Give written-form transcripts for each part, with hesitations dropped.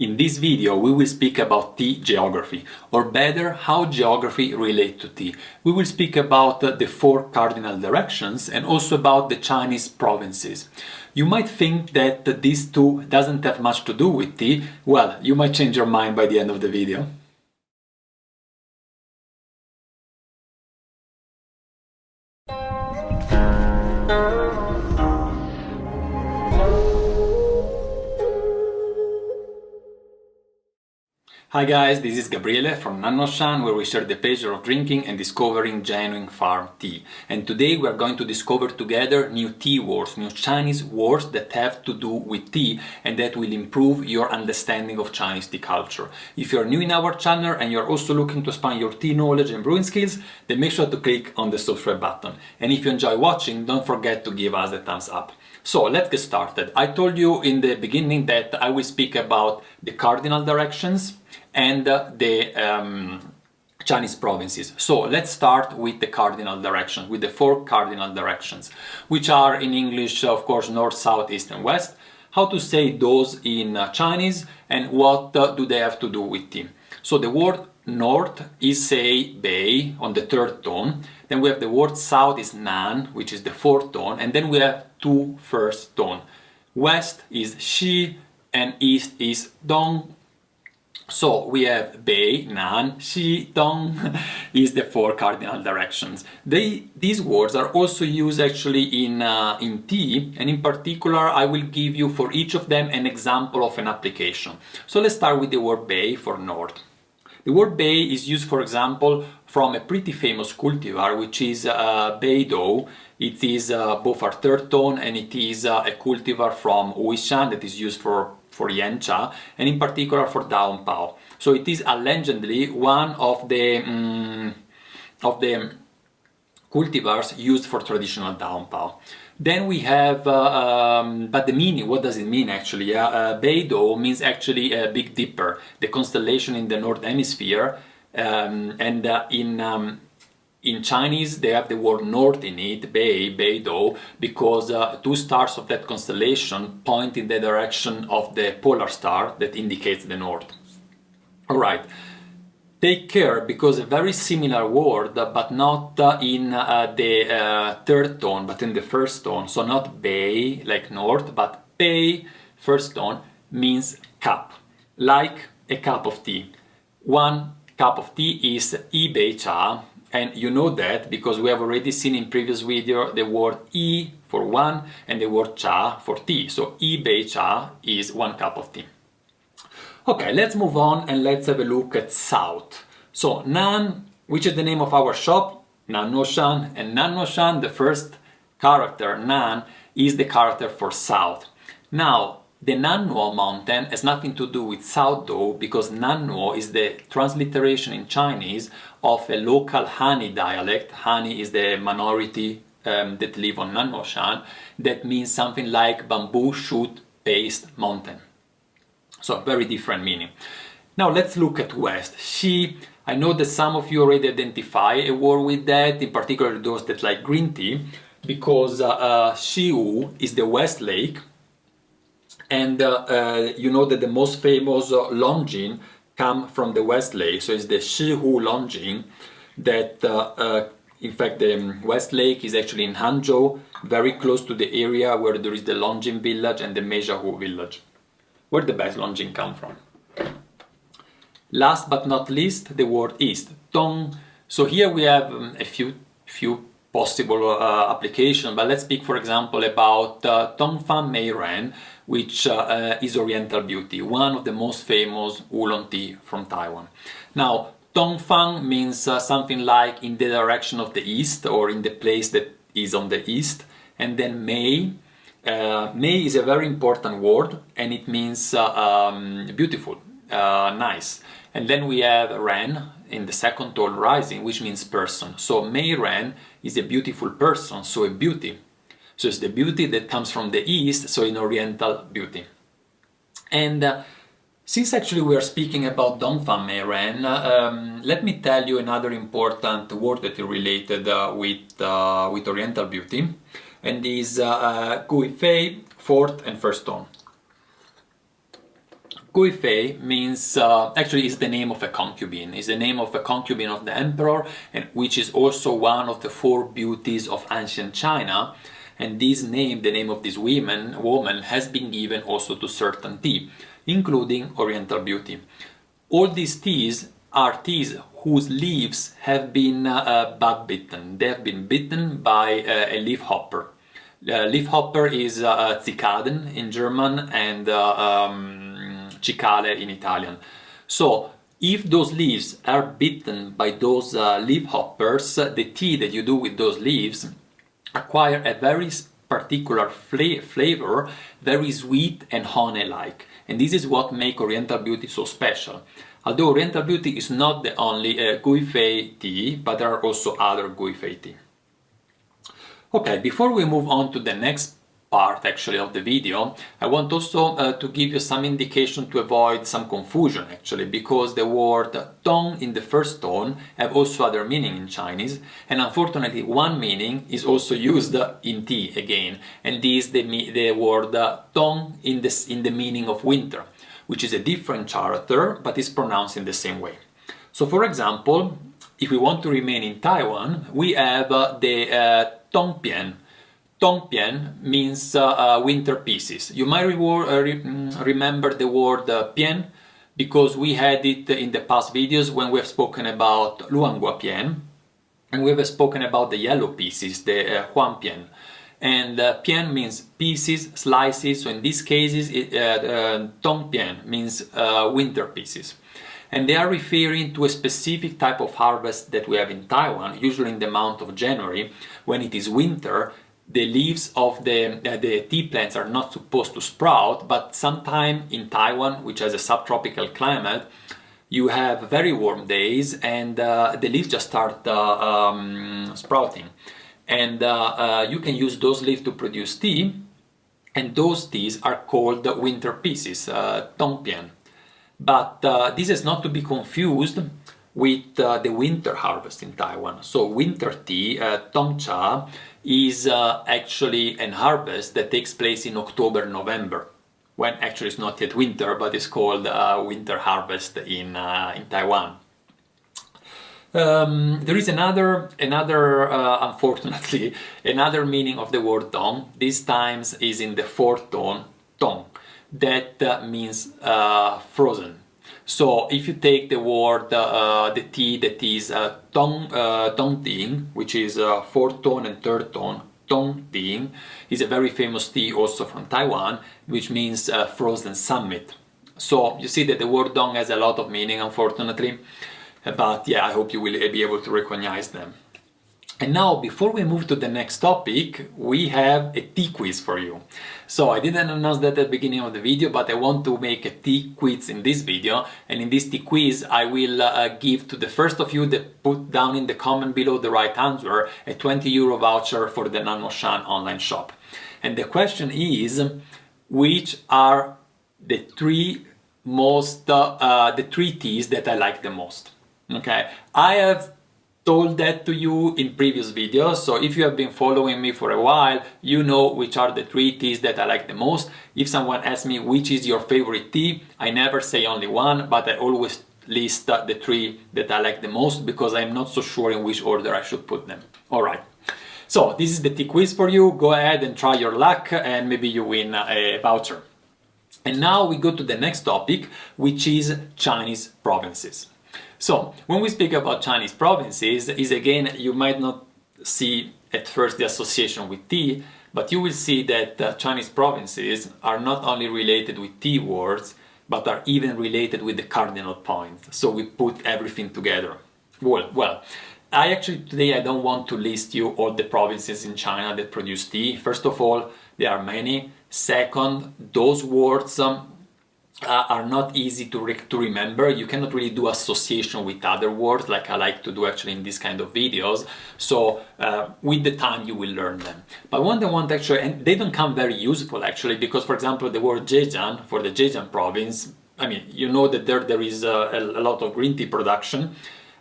In this video we will speak about tea geography, or better, how geography relates to tea. We will speak about the four cardinal directions and also about the Chinese provinces. You might think that these two doesn't have much to do with tea. Well, you might change your mind by the end of the video. Hi guys, this is Gabriele from Nannuoshan, where we share the pleasure of drinking and discovering genuine farm tea. And today we are going to discover together new tea words, new Chinese words that have to do with tea and that will improve your understanding of Chinese tea culture. If you're new in our channel and you're also looking to expand your tea knowledge and brewing skills, then make sure to click on the subscribe button. And if you enjoy watching, don't forget to give us a thumbs up. So let's get started. I told you in the beginning that I will speak about the cardinal directions and the Chinese provinces. So let's start with the cardinal directions, with the four cardinal directions, which are in English, of course, north, south, east and west. How to say those in Chinese and what do they have to do with tea. So the word north is say bei on the third tone. Then we have the word south is nan, which is the fourth tone, and then we have two first tone. West is shi and east is dong. So we have bei, nan, shi, dong is the four cardinal directions. These words are also used actually in tea, and in particular I will give you for each of them an example of an application. So let's start with the word bei for north. The word bei is used, for example, from a pretty famous cultivar, which is bei dou. It is both our third tone and it is a cultivar from Wuishan that is used for Yancha and in particular for Dao Pao. So it is allegedly one of the cultivars used for traditional Dao Pao. Then we have, but the meaning, what does it mean actually? Bei dou means actually a Big Dipper, the constellation in the North Hemisphere, and in Chinese they have the word north in it, bei dou, because two stars of that constellation point in the direction of the polar star that indicates the north. Alright. Take care, because a very similar word, but not in the third tone, but in the first tone. So not bei, like north, but bei, first tone, means cup, like a cup of tea. One cup of tea is yi bei cha, and you know that because we have already seen in previous video the word yi for one and the word cha for tea. So yi bei cha is one cup of tea. Okay, let's move on and let's have a look at south. So Nan, which is the name of our shop, Nannuoshan, and Nannuoshan, the first character, Nan, is the character for south. Now, the Nannuo mountain has nothing to do with south though, because Nannuo is the transliteration in Chinese of a local Han dialect. Han is the minority that live on Nannuoshan. That means something like bamboo shoot based mountain. So very different meaning. Now let's look at west. Shi, I know that some of you already identify a word with that, in particular those that like green tea, because Shiu is the West Lake, and you know that the most famous Longjing come from the West Lake, so it's the Shihu Longjing that in fact the West Lake is actually in Hangzhou, very close to the area where there is the Longjing village and the Meijiahu village, where the best Longjing come from. Last but not least, the word east, Dong. So here we have a few possible applications, but let's speak for example about Dongfang Meiren, which is Oriental Beauty, one of the most famous oolong tea from Taiwan. Now, Dongfang means something like in the direction of the east or in the place that is on the east, and then Mei. Mei is a very important word and it means beautiful, nice. And then we have Ren in the second tone rising, which means person. So Mei Ren is a beautiful person, so a beauty. So it's the beauty that comes from the east, so in Oriental beauty. And since actually we are speaking about Dongfang Mei Ren, let me tell you another important word that is related with Oriental beauty, and is Gui Fei, fourth and first tone. Guifei means, actually is the name of a concubine, is the name of a concubine of the emperor, and which is also one of the four beauties of ancient China. And this name, the name of this woman, has been given also to certain tea, including Oriental Beauty. All these teas are teas whose leaves have been bug bitten. They have been bitten by a leaf hopper. Leaf hopper is Zikaden in German and cicale in Italian. So if those leaves are bitten by those leaf hoppers, the tea that you do with those leaves acquire a very particular flavor, very sweet and honey-like. And this is what makes Oriental Beauty so special. Although Oriental Beauty is not the only Guifei tea, but there are also other Guifei tea. Okay, before we move on to the next part actually of the video, I want also to give you some indication to avoid some confusion actually, because the word tong in the first tone have also other meaning in Chinese, and unfortunately one meaning is also used in tea again, and this the word tong in the meaning of winter, which is a different character but is pronounced in the same way. So for example, if we want to remain in Taiwan, we have the tongpian. Tongpian means winter pieces. You might remember the word pian because we had it in the past videos when we have spoken about luangua pian, and we have spoken about the yellow pieces, the huangpian. And pian means pieces, slices, so in these cases tongpian means winter pieces. And they are referring to a specific type of harvest that we have in Taiwan, usually in the month of January, when it is winter. The leaves of the tea plants are not supposed to sprout, but sometime in Taiwan, which has a subtropical climate, you have very warm days and the leaves just start sprouting. And you can use those leaves to produce tea, and those teas are called winter pieces, tongpian. But this is not to be confused with the winter harvest in Taiwan. So winter tea, tongcha, is actually an harvest that takes place in October, November, when actually it's not yet winter, but it's called winter harvest in Taiwan. There is another unfortunately, another meaning of the word tong. This time is in the fourth tone, tong, that means frozen. So if you take the word, the tea that is tong ting, which is fourth tone and third tone, tong ting is a very famous tea also from Taiwan, which means frozen summit. So you see that the word tong has a lot of meaning, unfortunately, but yeah, I hope you will be able to recognize them. And now, before we move to the next topic, we have a tea quiz for you. So I didn't announce that at the beginning of the video, but I want to make a tea quiz in this video. And in this tea quiz, I will give to the first of you that put down in the comment below the right answer a €20 voucher for the Nannuoshan online shop. And the question is, which are the three teas that I like the most? Okay, I have told that to you in previous videos, so if you have been following me for a while, you know which are the three teas that I like the most. If someone asks me which is your favorite tea, I never say only one, but I always list the three that I like the most because I'm not so sure in which order I should put them. Alright, so this is the tea quiz for you. Go ahead and try your luck and maybe you win a voucher. And now we go to the next topic, which is Chinese provinces. So, when we speak about Chinese provinces, is again, you might not see at first the association with tea, but you will see that Chinese provinces are not only related with tea words, but are even related with the cardinal points. So we put everything together. Well, today I don't want to list you all the provinces in China that produce tea. First of all, there are many. Second, those words are not easy to remember. You cannot really do association with other words like I like to do actually in these kind of videos. So with the time you will learn them. But one they want actually, and they don't come very useful actually, because for example the word Zhejiang for the Zhejiang province, I mean, you know that there is a lot of green tea production,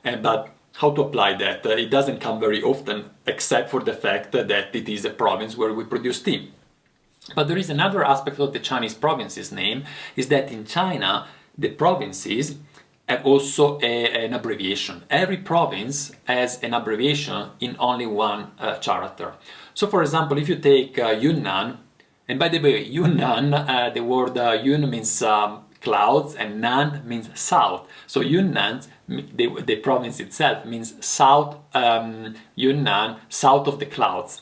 but how to apply that? It doesn't come very often, except for the fact that it is a province where we produce tea. But there is another aspect of the Chinese provinces name, is that in China, the provinces have also an abbreviation. Every province has an abbreviation in only one character. So for example, if you take Yunnan, and by the way, Yunnan, the word Yun means clouds and Nan means south. So Yunnan, the province itself, means south, Yunnan, south of the clouds.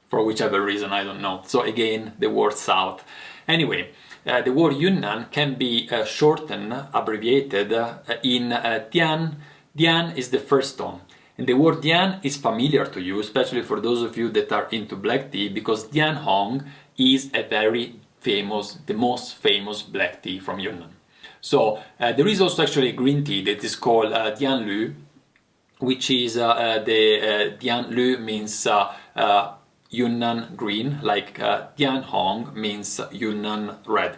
For whichever reason, I don't know. So again, the word south. Anyway, the word Yunnan can be shortened, abbreviated in Dian. Dian is the first tone. And the word Dian is familiar to you, especially for those of you that are into black tea, because Dian Hong is a very famous, the most famous black tea from Yunnan. So there is also actually a green tea that is called Dian Lu, which is Dian Lu means Yunnan green, like Dian Hong means Yunnan red.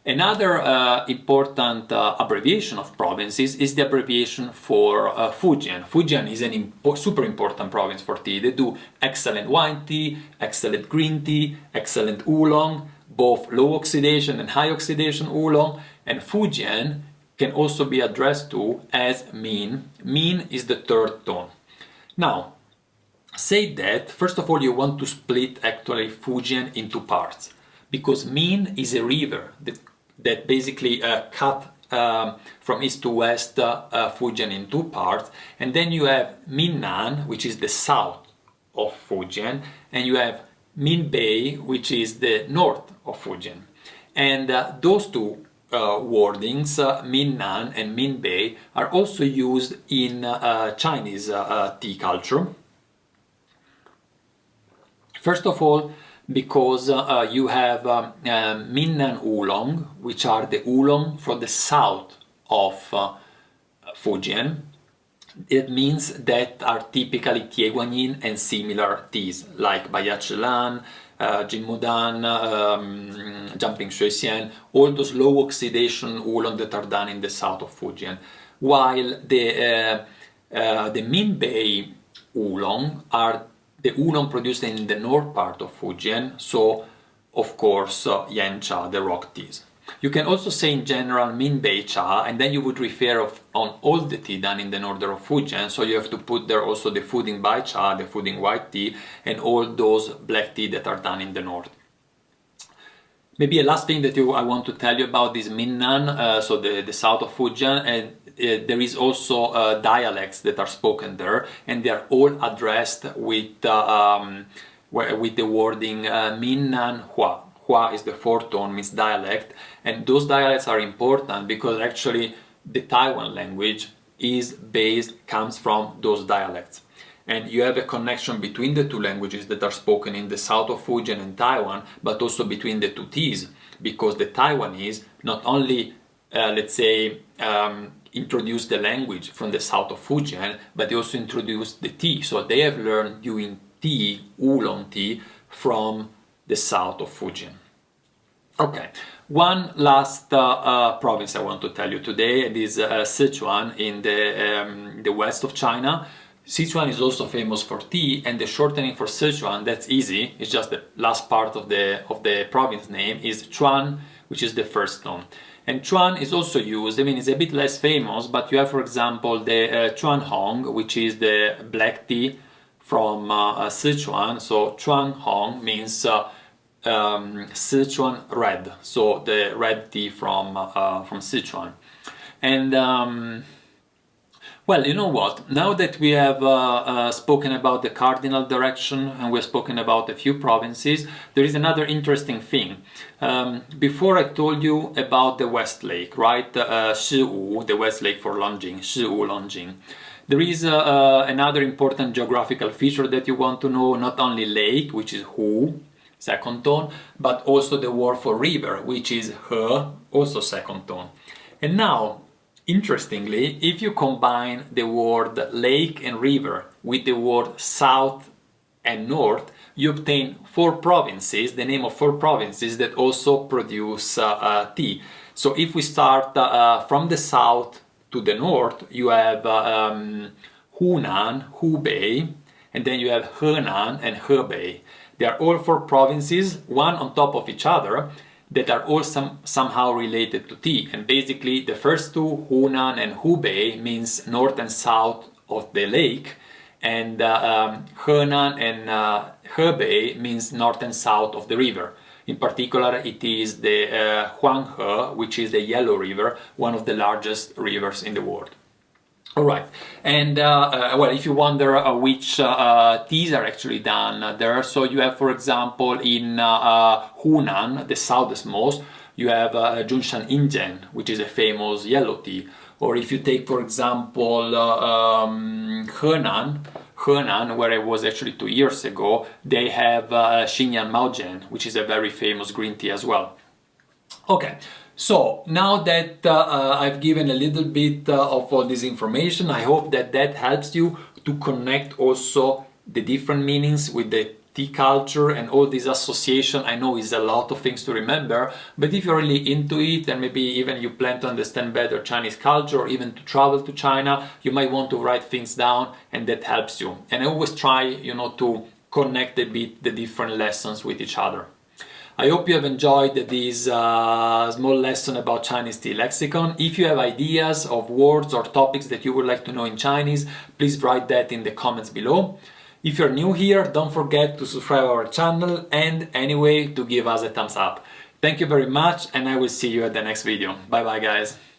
Another important abbreviation of provinces is the abbreviation for Fujian. Fujian is a super important province for tea. They do excellent wine tea, excellent green tea, excellent oolong, both low oxidation and high oxidation oolong, and Fujian can also be addressed to as Min. Min is the third tone. Now, say that, first of all, you want to split actually Fujian into parts, because Min is a river that basically cut from east to west Fujian in two parts, and then you have Minnan, which is the south of Fujian, and you have Minbei, which is the north of Fujian. And those two wordings, Minnan and Minbei, are also used in Chinese tea culture. First of all, because you have Minnan oolong, which are the oolong from the south of Fujian. It means that are typically Tieguanyin and similar teas, like Bayachelan, Jinmudan, Jumping Shuixian, all those low oxidation oolong that are done in the south of Fujian. While the Minbei oolong are the oolong produced in the north part of Fujian, so of course Yancha, the rock teas. You can also say in general Minbei cha, and then you would refer on all the tea done in the north of Fujian, so you have to put there also the Fuding Bai cha, the Fuding white tea, and all those black tea that are done in the north. Maybe a last thing that I want to tell you about is Minnan, so the south of Fujian, and there is also dialects that are spoken there, and they are all addressed with the wording Minnan Hua. Hua is the fourth tone, means dialect, and those dialects are important because actually the Taiwan language comes from those dialects. And you have a connection between the two languages that are spoken in the south of Fujian and Taiwan, but also between the two teas, because the Taiwanese not only, let's say, introduced the language from the south of Fujian, but they also introduced the tea. So they have learned doing tea, oolong tea, from the south of Fujian. Okay, one last province I want to tell you today, and is Sichuan in the west of China. Sichuan is also famous for tea, and the shortening for Sichuan, that's easy, it's just the last part of the province name is Chuan, which is the first tone. And Chuan is also used, I mean it's a bit less famous, but you have for example the Chuan Hong, which is the black tea from Sichuan. So Chuan Hong means Sichuan red, so the red tea from Sichuan. And well, you know what, now that we have spoken about the cardinal direction and we've spoken about a few provinces, there is another interesting thing. Before I told you about the West Lake, right? Shiwu, the West Lake for Longjing, Shiwu Longjing. There is another important geographical feature that you want to know, not only lake, which is Hu, second tone, but also the word for river, which is He, also second tone. And now, interestingly, if you combine the word lake and river with the word south and north, you obtain four provinces, the name of four provinces that also produce tea. So if we start from the south to the north, you have Hunan, Hubei, and then you have Henan and Hebei. They are all four provinces, one on top of each other, that are all somehow related to tea. And basically the first two, Hunan and Hubei, means north and south of the lake, and Henan and Hebei means north and south of the river. In particular, it is the Huanghe, which is the Yellow River, one of the largest rivers in the world. All right, and well, if you wonder which teas are actually done there, so you have, for example, in Hunan, the southernmost, you have Junshan Ingen, which is a famous yellow tea. Or if you take, for example, Henan, where I was actually 2 years ago, they have Xinyan Maojian, which is a very famous green tea as well. Okay. So now that I've given a little bit of all this information, I hope that that helps you to connect also the different meanings with the tea culture and all this association. I know is a lot of things to remember, but if you're really into it and maybe even you plan to understand better Chinese culture or even to travel to China, you might want to write things down, and that helps you. And I always try, you know, to connect a bit the different lessons with each other. I hope you have enjoyed this small lesson about Chinese tea lexicon. If you have ideas of words or topics that you would like to know in Chinese, please write that in the comments below. If you're new here, don't forget to subscribe our channel and anyway to give us a thumbs up. Thank you very much, and I will see you at the next video. Bye bye guys.